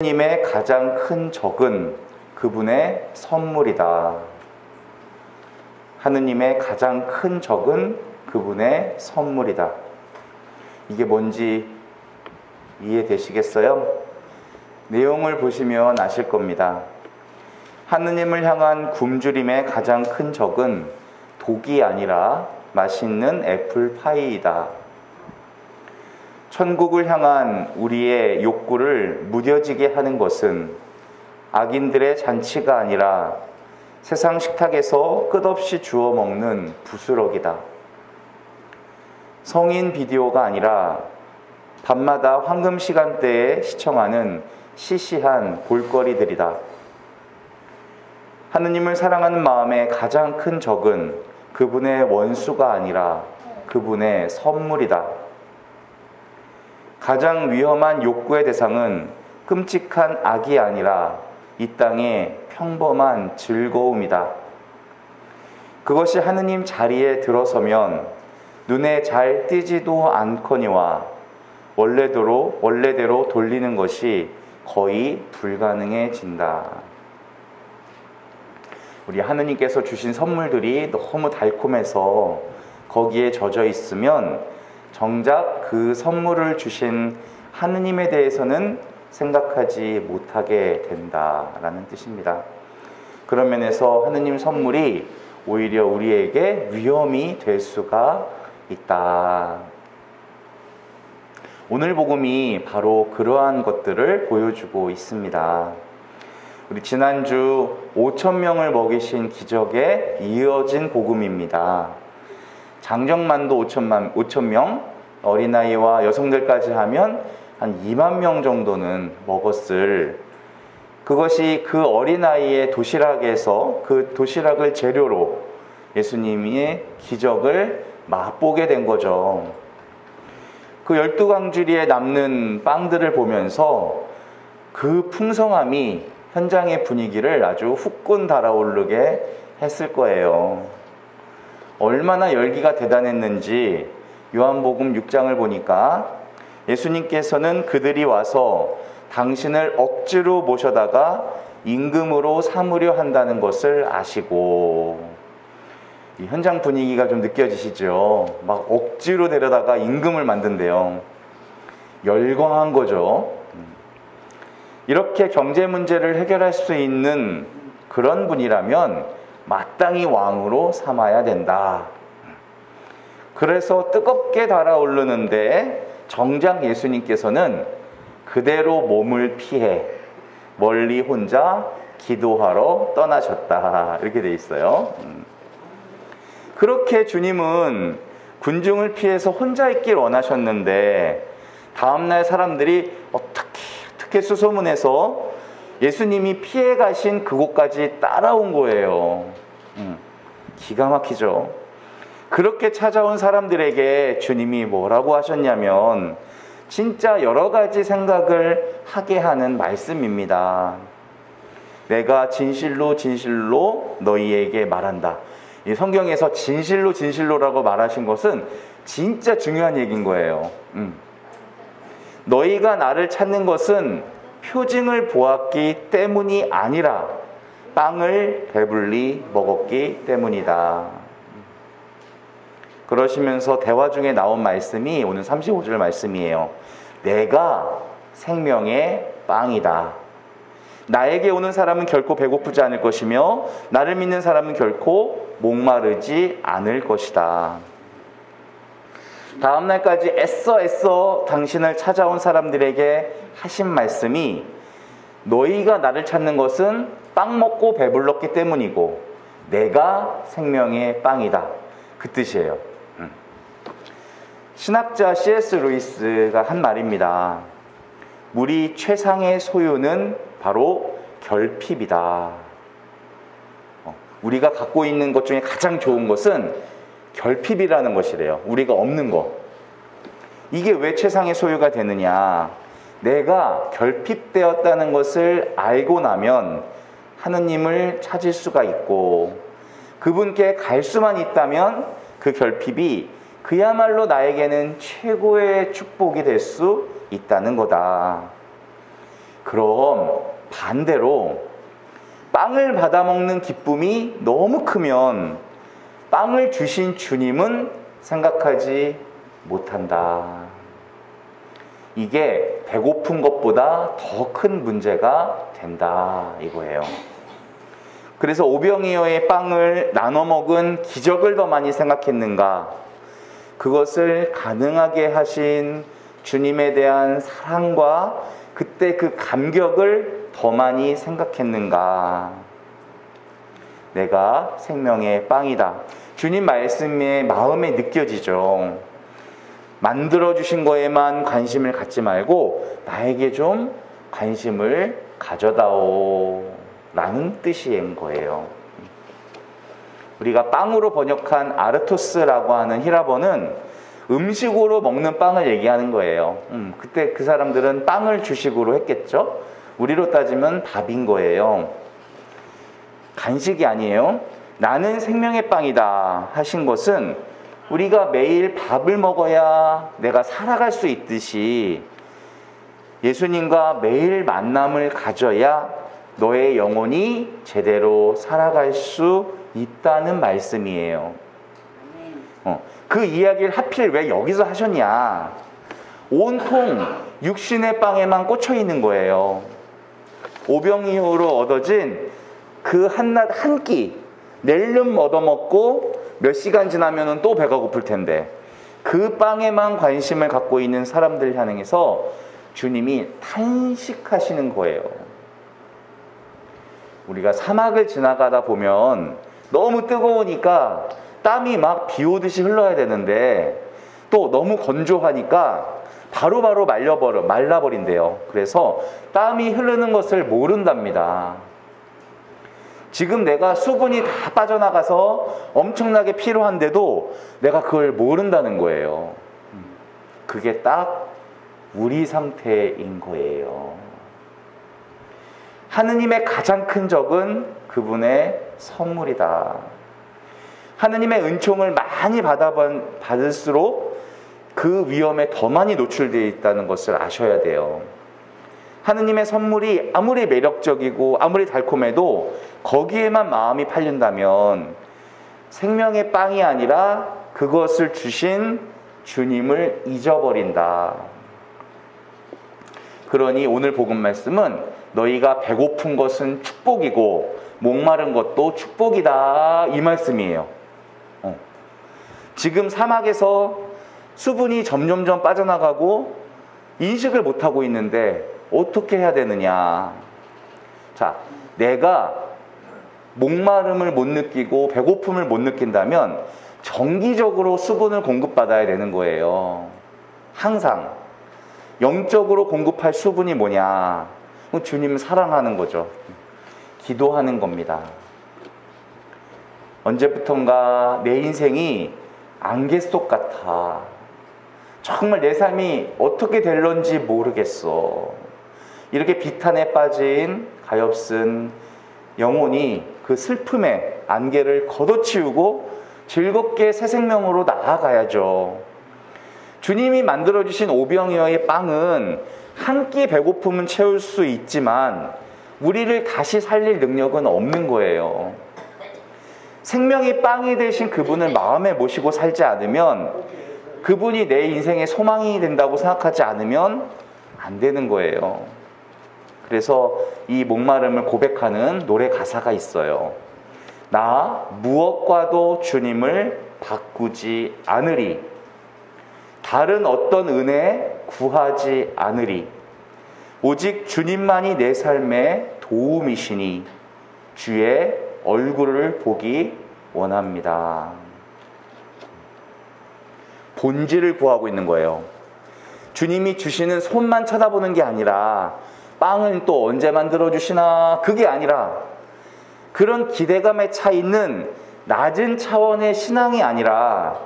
하느님의 가장 큰 적은 그분의 선물이다. 하느님의 가장 큰 적은 그분의 선물이다. 이게 뭔지 이해되시겠어요? 내용을 보시면 아실 겁니다. 하느님을 향한 굶주림의 가장 큰 적은 독이 아니라 맛있는 애플파이이다. 천국을 향한 우리의 욕구를 무뎌지게 하는 것은 악인들의 잔치가 아니라 세상 식탁에서 끝없이 주워 먹는 부스러기다. 성인 비디오가 아니라 밤마다 황금 시간대에 시청하는 시시한 볼거리들이다. 하느님을 사랑하는 마음의 가장 큰 적은 그분의 원수가 아니라 그분의 선물이다. 가장 위험한 욕구의 대상은 끔찍한 악이 아니라 이 땅의 평범한 즐거움이다. 그것이 하느님 자리에 들어서면 눈에 잘 띄지도 않거니와 원래대로 돌리는 것이 거의 불가능해진다. 우리 하느님께서 주신 선물들이 너무 달콤해서 거기에 젖어 있으면 정작 그 선물을 주신 하느님에 대해서는 생각하지 못하게 된다라는 뜻입니다. 그런 면에서 하느님 선물이 오히려 우리에게 위험이 될 수가 있다. 오늘 복음이 바로 그러한 것들을 보여주고 있습니다. 우리 지난주 5,000명을 먹이신 기적에 이어진 복음입니다. 장정만도 5,000명, 어린아이와 여성들까지 하면 한 2만 명 정도는 먹었을, 그것이 그 어린아이의 도시락에서 그 도시락을 재료로 예수님의 기적을 맛보게 된 거죠. 그 12광주리에 남는 빵들을 보면서 그 풍성함이 현장의 분위기를 아주 후끈 달아오르게 했을 거예요. 얼마나 열기가 대단했는지 요한복음 6장을 보니까 예수님께서는 그들이 와서 당신을 억지로 모셔다가 임금으로 삼으려 한다는 것을 아시고, 이 현장 분위기가 좀 느껴지시죠? 막 억지로 데려다가 임금을 만든대요. 열광한 거죠. 이렇게 경제 문제를 해결할 수 있는 그런 분이라면 마땅히 왕으로 삼아야 된다. 그래서 뜨겁게 달아오르는데 정작 예수님께서는 그대로 몸을 피해 멀리 혼자 기도하러 떠나셨다. 이렇게 돼 있어요. 그렇게 주님은 군중을 피해서 혼자 있길 원하셨는데 다음날 사람들이 어떻게 수소문해서 예수님이 피해 가신 그곳까지 따라온 거예요. 기가 막히죠. 그렇게 찾아온 사람들에게 주님이 뭐라고 하셨냐면 진짜 여러 가지 생각을 하게 하는 말씀입니다. 내가 진실로 너희에게 말한다. 이 성경에서 진실로라고 말하신 것은 진짜 중요한 얘기인 거예요. 너희가 나를 찾는 것은 표징을 보았기 때문이 아니라 빵을 배불리 먹었기 때문이다. 그러시면서 대화 중에 나온 말씀이 오늘 35절 말씀이에요. 내가 생명의 빵이다. 나에게 오는 사람은 결코 배고프지 않을 것이며 나를 믿는 사람은 결코 목마르지 않을 것이다. 다음 날까지 애써 당신을 찾아온 사람들에게 하신 말씀이 너희가 나를 찾는 것은 빵 먹고 배불렀기 때문이고 내가 생명의 빵이다. 그 뜻이에요. 신학자 C.S. 루이스가 한 말입니다. 우리 최상의 소유는 바로 결핍이다. 우리가 갖고 있는 것 중에 가장 좋은 것은 결핍이라는 것이래요. 우리가 없는 거. 이게 왜 최상의 소유가 되느냐? 내가 결핍되었다는 것을 알고 나면 하느님을 찾을 수가 있고 그분께 갈 수만 있다면 그 결핍이 그야말로 나에게는 최고의 축복이 될 수 있다는 거다. 그럼 반대로 빵을 받아 먹는 기쁨이 너무 크면 빵을 주신 주님은 생각하지 못한다. 이게 배고픈 것보다 더 큰 문제가 된다 이거예요. 그래서 오병이어의 빵을 나눠 먹은 기적을 더 많이 생각했는가? 그것을 가능하게 하신 주님에 대한 사랑과 그때 그 감격을 더 많이 생각했는가? 내가 생명의 빵이다. 주님 말씀에 마음에 느껴지죠. 만들어주신 거에만 관심을 갖지 말고 나에게 좀 관심을 가져다오 라는 뜻인 거예요. 우리가 빵으로 번역한 아르토스라고 하는 히라버는 음식으로 먹는 빵을 얘기하는 거예요. 그때 그 사람들은 빵을 주식으로 했겠죠. 우리로 따지면 밥인 거예요. 간식이 아니에요. 나는 생명의 빵이다 하신 것은 우리가 매일 밥을 먹어야 내가 살아갈 수 있듯이 예수님과 매일 만남을 가져야 너의 영혼이 제대로 살아갈 수 있다는 말씀이에요. 그 이야기를 하필 왜 여기서 하셨냐? 온통 육신의 빵에만 꽂혀 있는 거예요. 오병이어로 얻어진 그 한낱 한 끼, 낼름 얻어먹고 몇 시간 지나면 또 배가 고플 텐데 그 빵에만 관심을 갖고 있는 사람들 향해서 주님이 탄식하시는 거예요. 우리가 사막을 지나가다 보면 너무 뜨거우니까 땀이 막 비 오듯이 흘러야 되는데 또 너무 건조하니까 바로바로 말라버린대요. 그래서 땀이 흐르는 것을 모른답니다. 지금 내가 수분이 다 빠져나가서 엄청나게 필요한데도 내가 그걸 모른다는 거예요. 그게 딱 우리 상태인 거예요. 하느님의 가장 큰 적은 그분의 선물이다. 하느님의 은총을 많이 받을수록 그 위험에 더 많이 노출되어 있다는 것을 아셔야 돼요. 하느님의 선물이 아무리 매력적이고 아무리 달콤해도 거기에만 마음이 팔린다면 생명의 빵이 아니라 그것을 주신 주님을 잊어버린다. 그러니 오늘 복음 말씀은 너희가 배고픈 것은 축복이고 목마른 것도 축복이다 이 말씀이에요. 지금 사막에서 수분이 점점점 빠져나가고 인식을 못하고 있는데 어떻게 해야 되느냐? 자, 내가 목마름을 못 느끼고 배고픔을 못 느낀다면 정기적으로 수분을 공급받아야 되는 거예요. 항상 영적으로 공급할 수분이 뭐냐? 주님을 사랑하는 거죠. 기도하는 겁니다. 언제부턴가 내 인생이 안개 속 같아. 정말 내 삶이 어떻게 될런지 모르겠어. 이렇게 비탄에 빠진 가엾은 영혼이 그 슬픔의 안개를 걷어치우고 즐겁게 새 생명으로 나아가야죠. 주님이 만들어주신 오병이어의 빵은 한 끼 배고픔은 채울 수 있지만 우리를 다시 살릴 능력은 없는 거예요. 생명의 빵이 되신 그분을 마음에 모시고 살지 않으면, 그분이 내 인생의 소망이 된다고 생각하지 않으면 안 되는 거예요. 그래서 이 목마름을 고백하는 노래 가사가 있어요. 나 무엇과도 주님을 바꾸지 않으리. 다른 어떤 은혜 구하지 않으리. 오직 주님만이 내 삶의 도움이시니 주의 얼굴을 보기 원합니다. 본질을 구하고 있는 거예요. 주님이 주시는 손만 쳐다보는 게 아니라 빵은 또 언제 만들어주시나 그게 아니라 그런 기대감에 차 있는 낮은 차원의 신앙이 아니라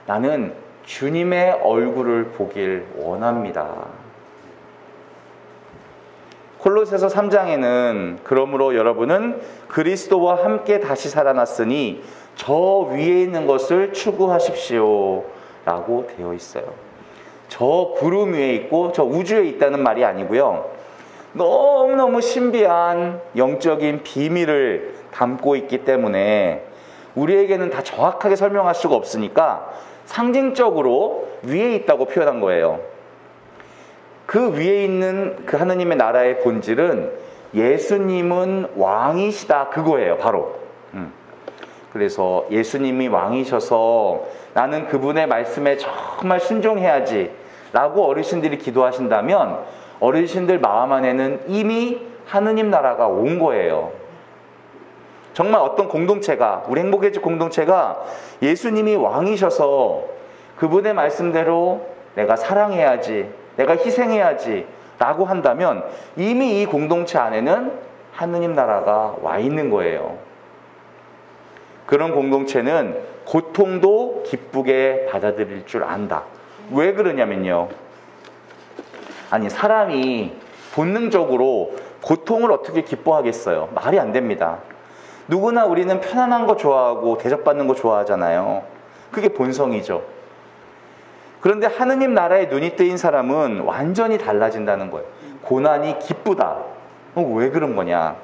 나는 주님의 얼굴을 보길 원합니다. 콜로새서 3장에는 그러므로 여러분은 그리스도와 함께 다시 살아났으니 저 위에 있는 것을 추구하십시오 라고 되어 있어요. 저 구름 위에 있고 저 우주에 있다는 말이 아니고요. 너무너무 신비한 영적인 비밀을 담고 있기 때문에 우리에게는 다 정확하게 설명할 수가 없으니까 상징적으로 위에 있다고 표현한 거예요. 그 위에 있는 그 하느님의 나라의 본질은 예수님은 왕이시다, 그거예요, 바로. 그래서 예수님이 왕이셔서 나는 그분의 말씀에 정말 순종해야지 라고 어르신들이 기도하신다면 어르신들 마음 안에는 이미 하느님 나라가 온 거예요. 정말 어떤 공동체가, 우리 행복의 집 공동체가 예수님이 왕이셔서 그분의 말씀대로 내가 사랑해야지, 내가 희생해야지 라고 한다면 이미 이 공동체 안에는 하느님 나라가 와 있는 거예요. 그런 공동체는 고통도 기쁘게 받아들일 줄 안다. 왜 그러냐면요, 아니 사람이 본능적으로 고통을 어떻게 기뻐하겠어요? 말이 안 됩니다. 누구나 우리는 편안한 거 좋아하고 대접받는 거 좋아하잖아요. 그게 본성이죠. 그런데 하느님 나라에 눈이 뜨인 사람은 완전히 달라진다는 거예요. 고난이 기쁘다. 왜 그런 거냐?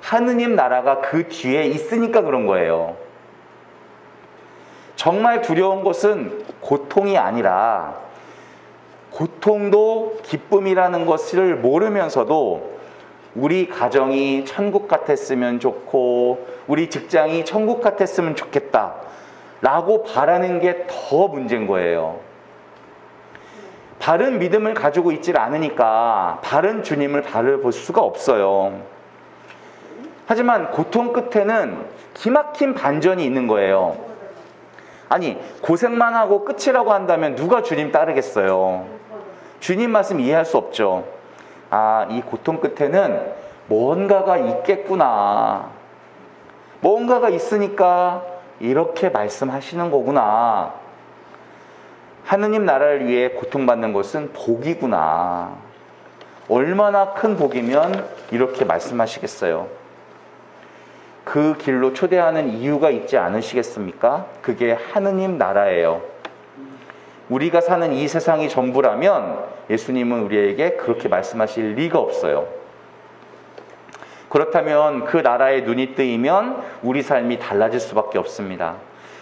하느님 나라가 그 뒤에 있으니까 그런 거예요. 정말 두려운 것은 고통이 아니라 고통도 기쁨이라는 것을 모르면서도 우리 가정이 천국 같았으면 좋고 우리 직장이 천국 같았으면 좋겠다 라고 바라는 게 더 문제인 거예요. 바른 믿음을 가지고 있질 않으니까 바른 주님을 바라볼 수가 없어요. 하지만 고통 끝에는 기막힌 반전이 있는 거예요. 아니 고생만 하고 끝이라고 한다면 누가 주님 따르겠어요? 주님 말씀 이해할 수 없죠. 아, 이 고통 끝에는 뭔가가 있겠구나. 뭔가가 있으니까 이렇게 말씀하시는 거구나. 하느님 나라를 위해 고통받는 것은 복이구나. 얼마나 큰 복이면 이렇게 말씀하시겠어요. 그 길로 초대하는 이유가 있지 않으시겠습니까? 그게 하느님 나라예요. 우리가 사는 이 세상이 전부라면 예수님은 우리에게 그렇게 말씀하실 리가 없어요. 그렇다면 그 나라에 눈이 뜨이면 우리 삶이 달라질 수밖에 없습니다.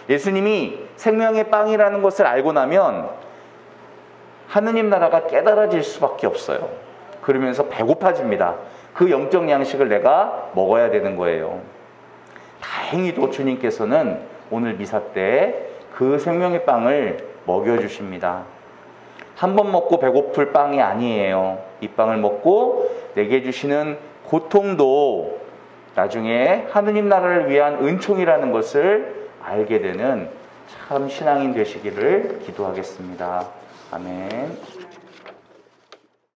예수님이 생명의 빵이라는 것을 알고 나면 하느님 나라가 깨달아질 수밖에 없어요. 그러면서 배고파집니다. 그 영적 양식을 내가 먹어야 되는 거예요. 다행히도 주님께서는 오늘 미사 때 그 생명의 빵을 먹여주십니다. 한 번 먹고 배고플 빵이 아니에요. 이 빵을 먹고 내게 주시는 고통도 나중에 하느님 나라를 위한 은총이라는 것을 알게 되는 참 신앙인 되시기를 기도하겠습니다. 아멘.